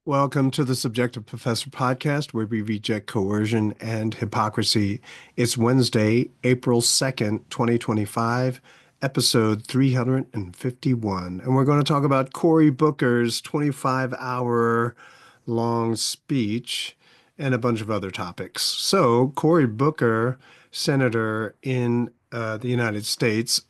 Welcome to the Subjective Professor podcast, where we reject coercion and hypocrisy. It's Wednesday, April 2nd, 2025, episode 351. And we're going to talk about Cory Booker's 25-hour long speech and a bunch of other topics. So, Cory Booker, senator in the United States,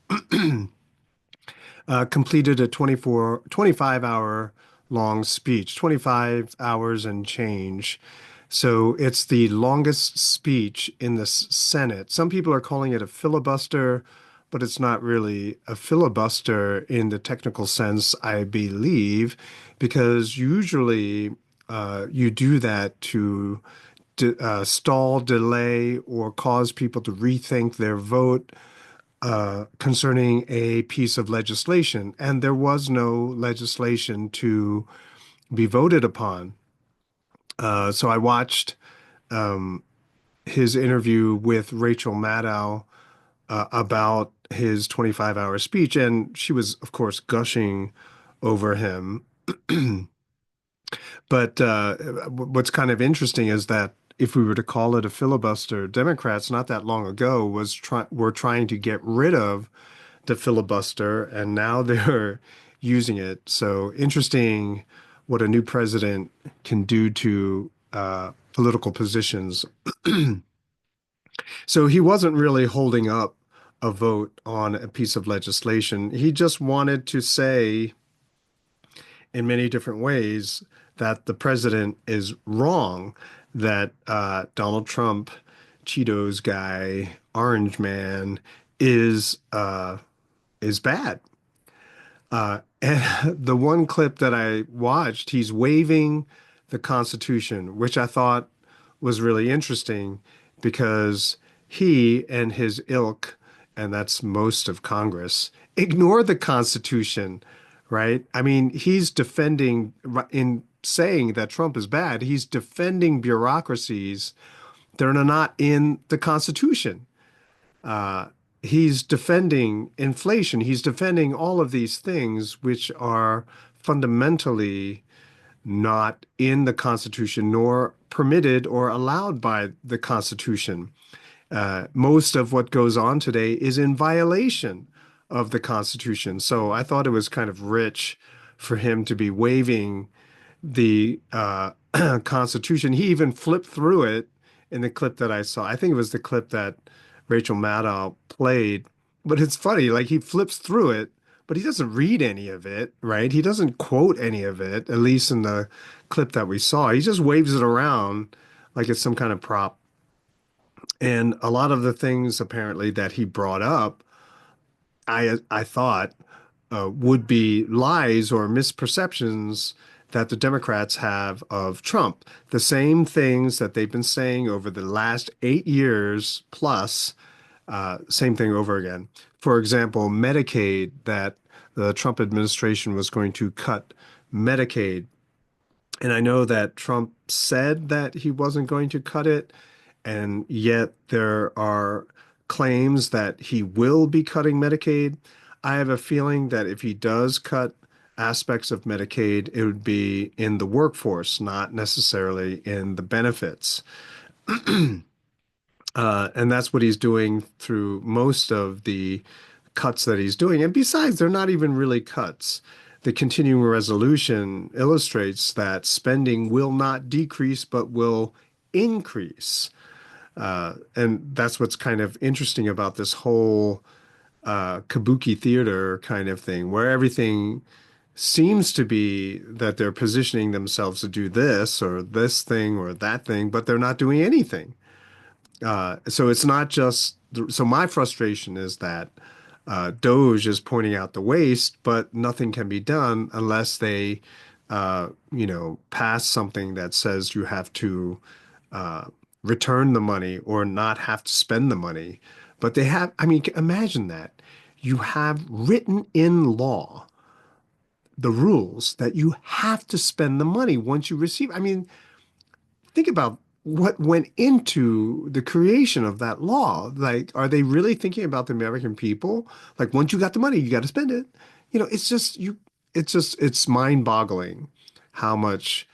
completed a 25-hour long speech, 25 hours and change. So it's the longest speech in the Senate. Some people are calling it a filibuster, but it's not really a filibuster in the technical sense, I believe, because usually you do that to stall, delay, or cause people to rethink their vote concerning a piece of legislation, and there was no legislation to be voted upon. So I watched his interview with Rachel Maddow about his 25-hour speech, and she was, of course, gushing over him. But what's kind of interesting is that if we were to call it a filibuster, Democrats not that long ago were trying to get rid of the filibuster, and now they're using it. So interesting what a new president can do to political positions. So he wasn't really holding up a vote on a piece of legislation. He just wanted to say in many different ways that the president is wrong, that Donald Trump, Cheetos guy, Orange Man, is bad. And the one clip that I watched, he's waving the Constitution, which I thought was really interesting because he and his ilk, and that's most of Congress, ignore the Constitution, right? I mean, he's defending, in saying that Trump is bad, he's defending bureaucracies that are not in the Constitution. Uh, he's defending inflation. He's defending all of these things which are fundamentally not in the Constitution, nor permitted or allowed by the Constitution. Most of what goes on today is in violation of the Constitution. So I thought it was kind of rich for him to be waving the Constitution. He even flipped through it in the clip that I saw. I think it was the clip that Rachel Maddow played. But it's funny, like he flips through it, but he doesn't read any of it, right? He doesn't quote any of it, at least in the clip that we saw. He just waves it around like it's some kind of prop. And a lot of the things apparently that he brought up, I thought would be lies or misperceptions that the Democrats have of Trump. The same things that they've been saying over the last 8 years plus, same thing over again. For example, Medicaid, that the Trump administration was going to cut Medicaid. And I know that Trump said that he wasn't going to cut it, and yet there are claims that he will be cutting Medicaid. I have a feeling that if he does cut aspects of Medicaid, it would be in the workforce, not necessarily in the benefits. And that's what he's doing through most of the cuts that he's doing. And besides, they're not even really cuts. The continuing resolution illustrates that spending will not decrease, but will increase. And that's what's kind of interesting about this whole kabuki theater kind of thing, where everything seems to be that they're positioning themselves to do this or this thing or that thing, but they're not doing anything. So it's not just, so my frustration is that Doge is pointing out the waste, but nothing can be done unless they, pass something that says you have to return the money or not have to spend the money. But they have, I mean, imagine that. You have written in law the rules that you have to spend the money once you receive. I mean, think about what went into the creation of that law. Like, are they really thinking about the American people? Like, once you got the money, you got to spend it. It's just it's mind-boggling how much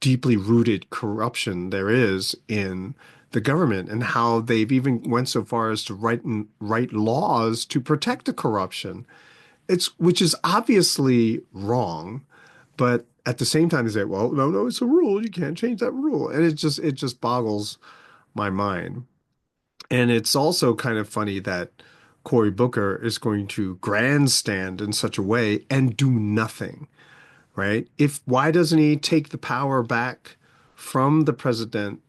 deeply rooted corruption there is in the government and how they've even went so far as to write laws to protect the corruption. It's which is obviously wrong, but at the same time they say, well, no, no, it's a rule. You can't change that rule. And it just boggles my mind. And it's also kind of funny that Cory Booker is going to grandstand in such a way and do nothing, right? If why doesn't he take the power back from the president,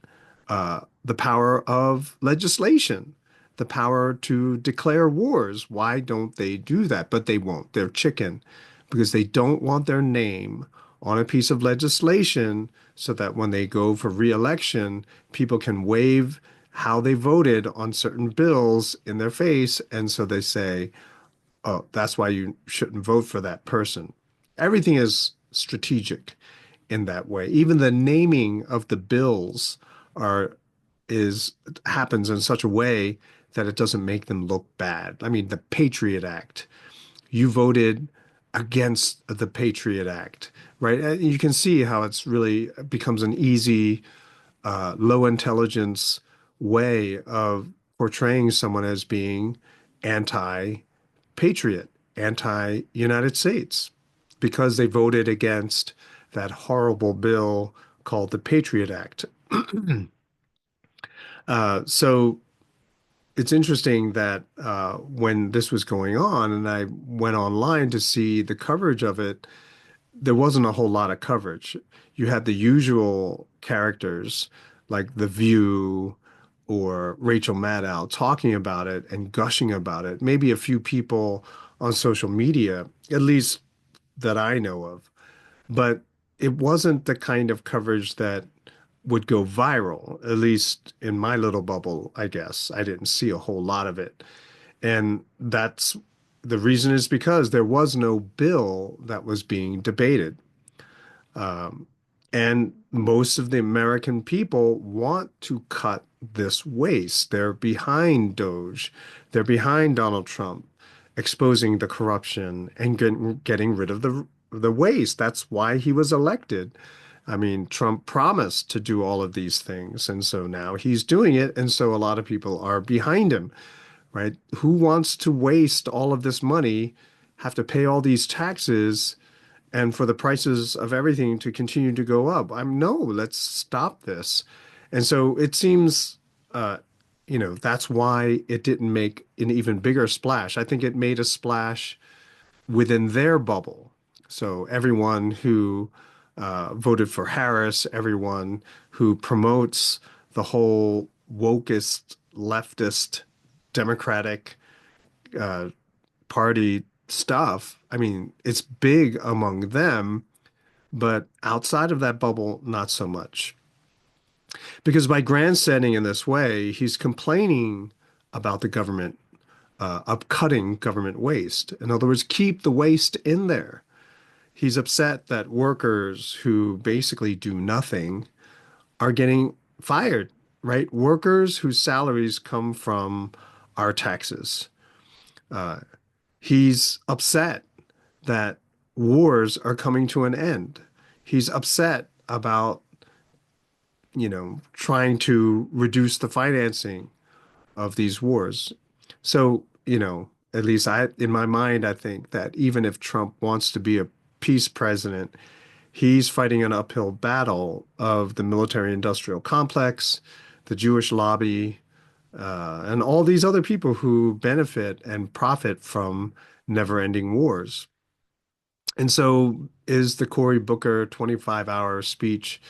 the power of legislation, the power to declare wars? Why don't they do that? But they won't. They're chicken because they don't want their name on a piece of legislation so that when they go for re-election, people can wave how they voted on certain bills in their face. And so they say, oh, that's why you shouldn't vote for that person. Everything is strategic in that way. Even the naming of the bills are is happens in such a way that it doesn't make them look bad. I mean, the Patriot Act. You voted against the Patriot Act, right? And you can see how it's really becomes an easy, low intelligence way of portraying someone as being anti-patriot, anti-United States, because they voted against that horrible bill called the Patriot Act. So it's interesting that when this was going on and I went online to see the coverage of it, there wasn't a whole lot of coverage. You had the usual characters like The View or Rachel Maddow talking about it and gushing about it. Maybe a few people on social media, at least that I know of. But it wasn't the kind of coverage that would go viral, at least in my little bubble, I guess. I didn't see a whole lot of it. And that's the reason is because there was no bill that was being debated. Um, and most of the American people want to cut this waste. They're behind Doge. They're behind Donald Trump, exposing the corruption and getting rid of the waste. That's why he was elected. I mean, Trump promised to do all of these things, and so now he's doing it, and so a lot of people are behind him, right? Who wants to waste all of this money, have to pay all these taxes, and for the prices of everything to continue to go up? No, let's stop this. And so it seems, uh, that's why it didn't make an even bigger splash. I think it made a splash within their bubble. So everyone who voted for Harris, everyone who promotes the whole wokest, leftist, Democratic uh, Party stuff, I mean, it's big among them, but outside of that bubble, not so much. Because by grandstanding in this way, he's complaining about the government, of cutting government waste. In other words, keep the waste in there. He's upset that workers who basically do nothing are getting fired, right? Workers whose salaries come from our taxes. Uh, he's upset that wars are coming to an end. He's upset about, trying to reduce the financing of these wars. So, at least in my mind, I think that even if Trump wants to be a peace president, he's fighting an uphill battle of the military industrial complex, the Jewish lobby, and all these other people who benefit and profit from never-ending wars. And so is the Cory Booker 25-hour speech,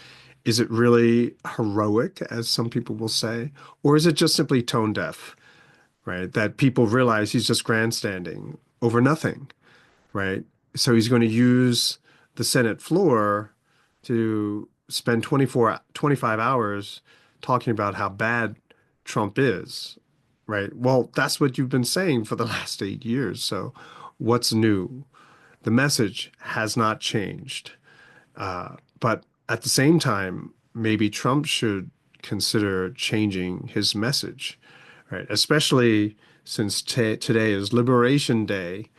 is it really heroic, as some people will say, or is it just simply tone deaf, right? That people realize he's just grandstanding over nothing, right? So he's going to use the Senate floor to spend 25 hours talking about how bad Trump is, right? Well, that's what you've been saying for the last 8 years. So what's new? The message has not changed. But at the same time, maybe Trump should consider changing his message, right? Especially since today is Liberation Day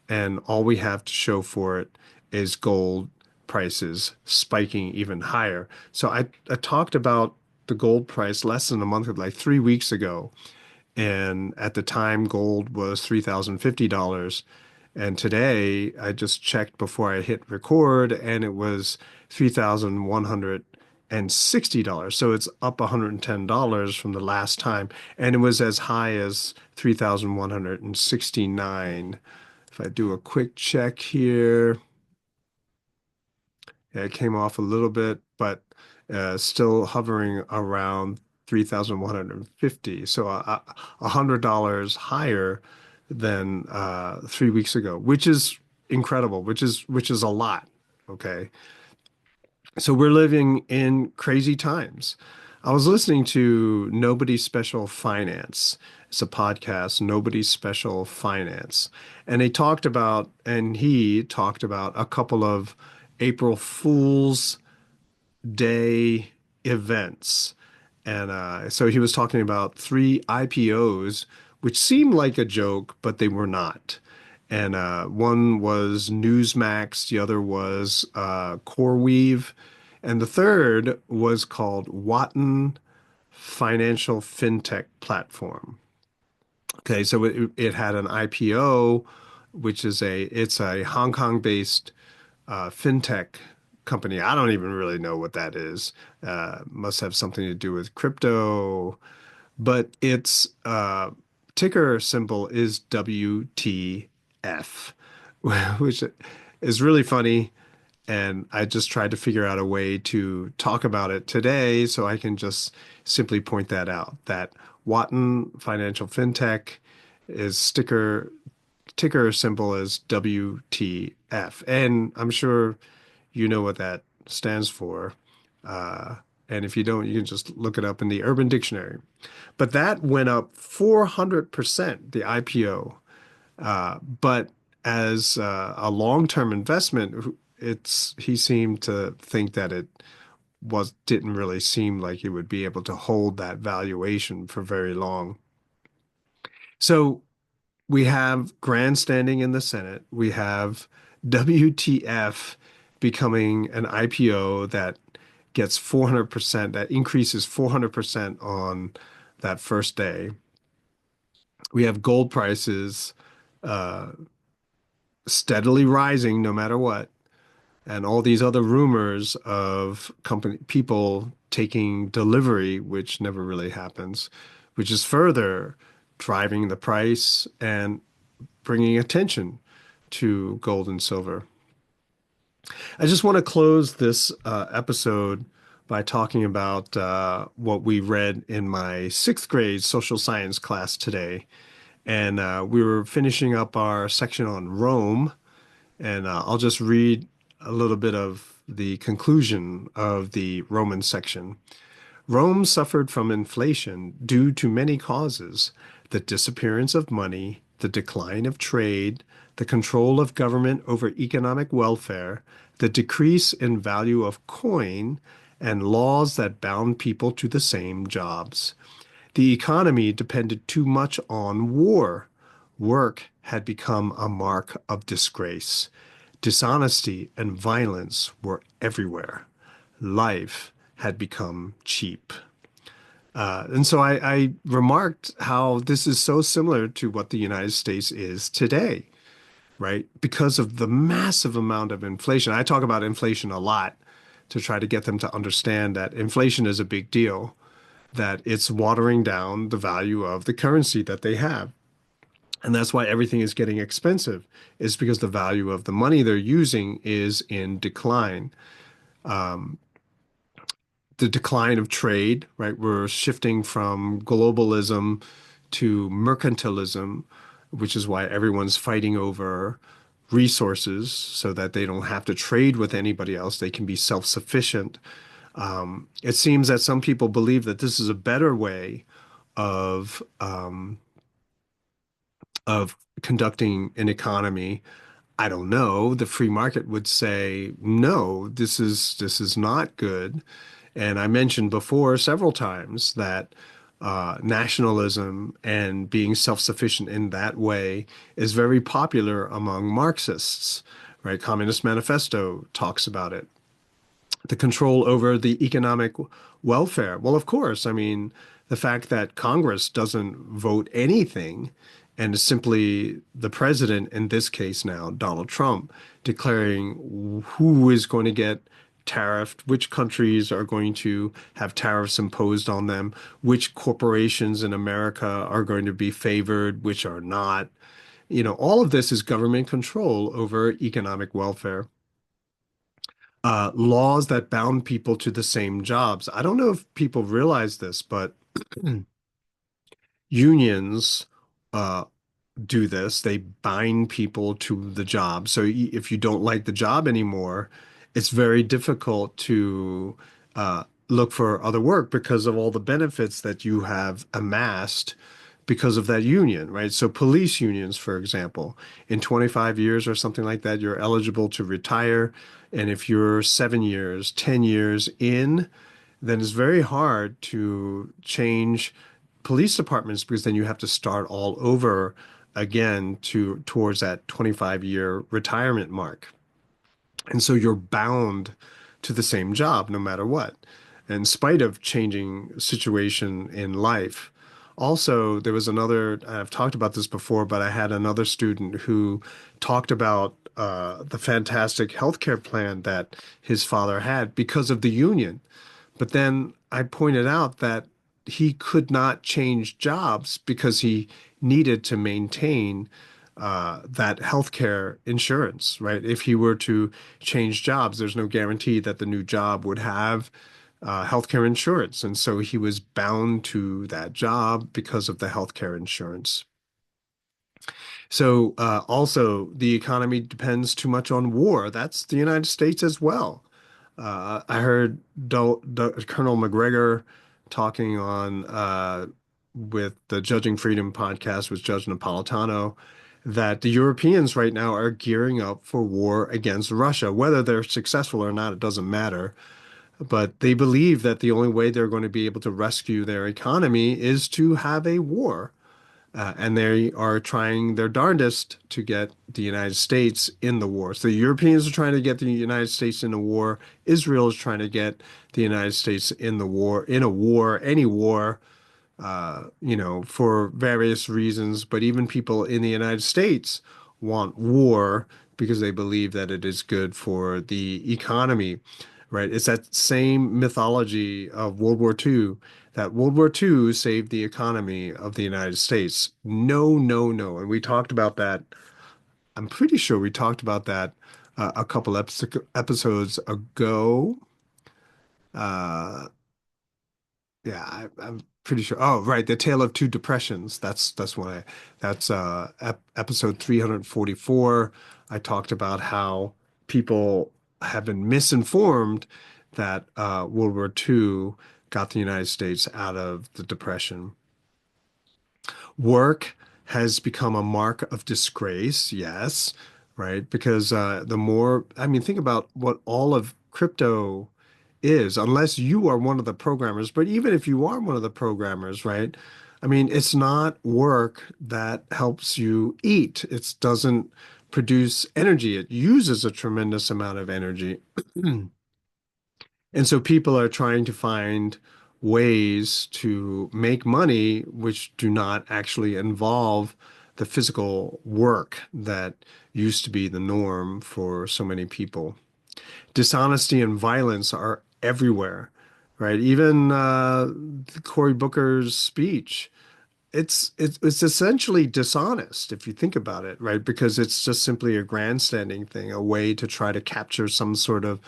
and all we have to show for it is gold prices spiking even higher. So I talked about the gold price less than a month, like 3 weeks ago. And at the time, gold was $3,050. And today, I just checked before I hit record, and it was $3,160. So it's up $110 from the last time. And it was as high as 3,169. If I do a quick check here, yeah, it came off a little bit, but still hovering around 3,150. So $100 higher than 3 weeks ago, which is incredible, which is a lot. Okay. So we're living in crazy times. I was listening to Nobody's Special Finance. It's a podcast, Nobody's Special Finance. And he talked about a couple of April Fool's Day events. And so he was talking about three IPOs, which seemed like a joke, but they were not. And one was Newsmax, the other was CoreWeave, and the third was called Watton Financial FinTech Platform. Okay, so it had an IPO, which is it's a Hong Kong-based fintech company. I don't even really know what that is. Must have something to do with crypto, but its ticker symbol is WTF, which is really funny. And I just tried to figure out a way to talk about it today so I can just simply point that out. That Watton Financial FinTech is ticker symbol is WTF. And I'm sure you know what that stands for. Uh, and if you don't, you can just look it up in the Urban Dictionary. But that went up 400%, the IPO. But as a long-term investment, he seemed to think that it didn't really seem like it would be able to hold that valuation for very long. So we have grandstanding in the Senate. We have WTF becoming an IPO that gets 400%, that increases 400% on that first day. We have gold prices uh, steadily rising no matter what, and all these other rumors of people taking delivery, which never really happens, which is further driving the price and bringing attention to gold and silver. I just want to close this episode by talking about what we read in my sixth grade social science class today. And we were finishing up our section on Rome. And I'll just read a little bit of the conclusion of the Roman section. Rome suffered from inflation due to many causes: the disappearance of money, the decline of trade, the control of government over economic welfare, the decrease in value of coin, and laws that bound people to the same jobs. The economy depended too much on war. Work had become a mark of disgrace. Dishonesty and violence were everywhere. Life had become cheap. And so I remarked how this is so similar to what the United States is today, right? Because of the massive amount of inflation. I talk about inflation a lot to try to get them to understand that inflation is a big deal, that it's watering down the value of the currency that they have. And that's why everything is getting expensive, is because the value of the money they're using is in decline. The decline of trade, right? We're shifting from globalism to mercantilism, which is why everyone's fighting over resources so that they don't have to trade with anybody else. They can be self-sufficient. It seems that some people believe that this is a better way of of conducting an economy. I don't know. The free market would say, no, this is not good. And I mentioned before several times that nationalism and being self-sufficient in that way is very popular among Marxists, right? Communist Manifesto talks about it. The control over the economic welfare. Well, of course, I mean, the fact that Congress doesn't vote anything and is simply the president, in this case now, Donald Trump, declaring who is going to get tariffed, which countries are going to have tariffs imposed on them, which corporations in America are going to be favored, which are not. All of this is government control over economic welfare. Laws that bound people to the same jobs. I don't know if people realize this, but unions uh, do this. They bind people to the job. So if you don't like the job anymore, it's very difficult to look for other work because of all the benefits that you have amassed because of that union, right? So police unions, for example, in 25 years or something like that, you're eligible to retire. And if you're 7 years, 10 years in, then it's very hard to change police departments because then you have to start all over again towards that 25-year retirement mark. And so you're bound to the same job no matter what, in spite of changing situation in life. Also, there was another, I've talked about this before, but I had another student who talked about the fantastic healthcare plan that his father had because of the union. But then I pointed out that he could not change jobs because he needed to maintain that healthcare insurance, right? If he were to change jobs, there's no guarantee that the new job would have healthcare insurance. And so he was bound to that job because of the healthcare insurance. So also, the economy depends too much on war. That's the United States as well. I heard Colonel McGregor talking on with the Judging Freedom podcast with Judge Napolitano that the Europeans right now are gearing up for war against Russia. Whether they're successful or not, it doesn't matter. But they believe that the only way they're going to be able to rescue their economy is to have a war. And they are trying their darndest to get the United States in the war. So the Europeans are trying to get the United States in the war. Israel is trying to get the United States in the war, in a war, any war, for various reasons. But even people in the United States want war because they believe that it is good for the economy, right? It's that same mythology of World War II, that World War II saved the economy of the United States. No, no, no. And we talked about that. I'm pretty sure we talked about that a couple episodes ago. Uh, Yeah, I'm pretty sure. Oh, right, The Tale of Two Depressions. That's one that's episode 344. I talked about how people have been misinformed that World War II got the United States out of the Depression. Work has become a mark of disgrace, yes, right? Because the more, I mean, think about what all of crypto is, unless you are one of the programmers, but even if you are one of the programmers, right? I mean, it's not work that helps you eat. It doesn't produce energy. It uses a tremendous amount of energy. And so people are trying to find ways to make money which do not actually involve the physical work that used to be the norm for so many people. Dishonesty and violence are everywhere, right? Even Cory Booker's speech, it's essentially dishonest if you think about it, right? Because it's just simply a grandstanding thing, a way to try to capture some sort of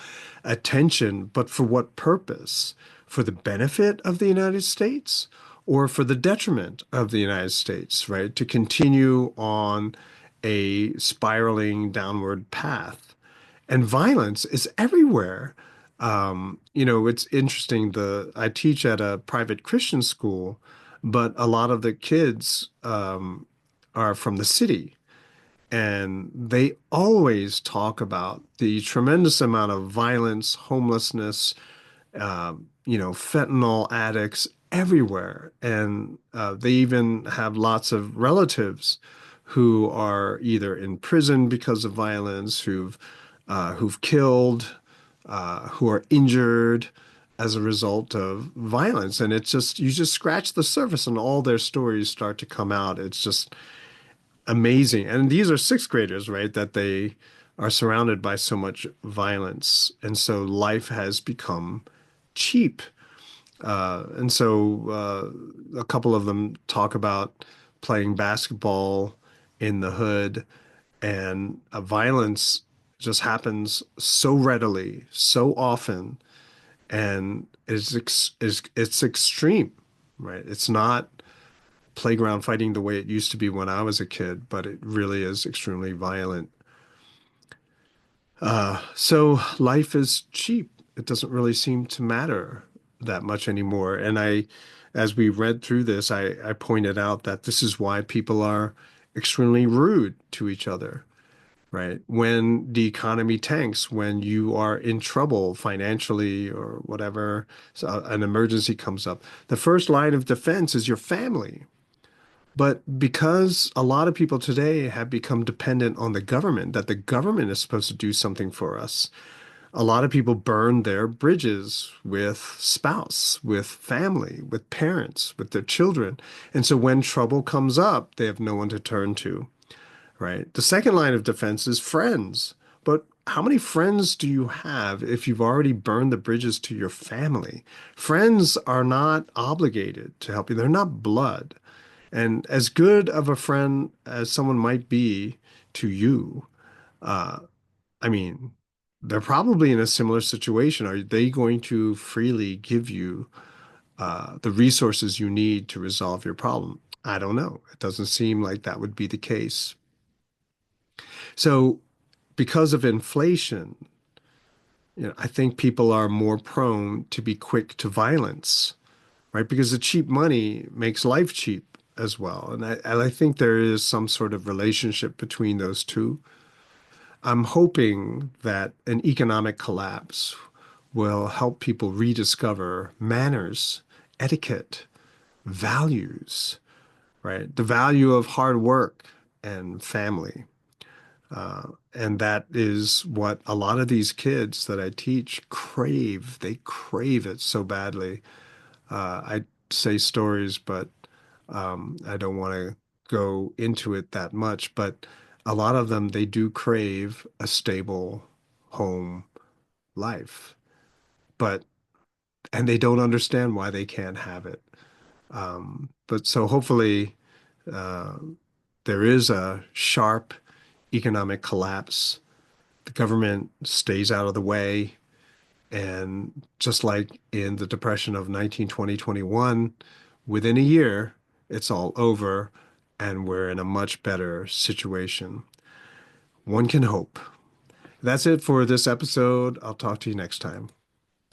attention, but for what purpose? For the benefit of the United States or for the detriment of the United States, right? To continue on a spiraling downward path. And violence is everywhere. It's interesting. I teach at a private Christian school, but a lot of the kids are from the city, and they always talk about the tremendous amount of violence, homelessness, fentanyl addicts everywhere, and they even have lots of relatives who are either in prison because of violence, who've killed, who are injured as a result of violence. And it's just you just scratch the surface and all their stories start to come out. It's just amazing. And these are sixth graders, right? That they are surrounded by so much violence. And so life has become cheap. And so a couple of them talk about playing basketball in the hood, and violence just happens so readily, so often, and it's extreme, right? It's not playground fighting the way it used to be when I was a kid, but it really is extremely violent. So life is cheap. It doesn't really seem to matter that much anymore. And as we read through this, I pointed out that this is why people are extremely rude to each other, right? When the economy tanks, when you are in trouble financially or whatever, so an emergency comes up, the first line of defense is your family. But because a lot of people today have become dependent on the government, that the government is supposed to do something for us, a lot of people burn their bridges with spouse, with family, with parents, with their children. And so when trouble comes up, they have no one to turn to, right? The second line of defense is friends. But how many friends do you have if you've already burned the bridges to your family? Friends are not obligated to help you. They're not blood. And as good of a friend as someone might be to you, uh, I mean, they're probably in a similar situation. Are they going to freely give you the resources you need to resolve your problem? I don't know. It doesn't seem like that would be the case. So, because of inflation, I think people are more prone to be quick to violence, right? Because the cheap money makes life cheap as well. And I think there is some sort of relationship between those two. I'm hoping that an economic collapse will help people rediscover manners, etiquette, values, right? The value of hard work and family. And that is what a lot of these kids that I teach crave. They crave it so badly. I say stories, but I don't want to go into it that much. But a lot of them, they do crave a stable home life, but and they don't understand why they can't have it. But so hopefully, uh, there is a sharp economic collapse. The government stays out of the way. And just like in the Depression of 1920, 21, within a year, it's all over and we're in a much better situation. One can hope. That's it for this episode. I'll talk to you next time.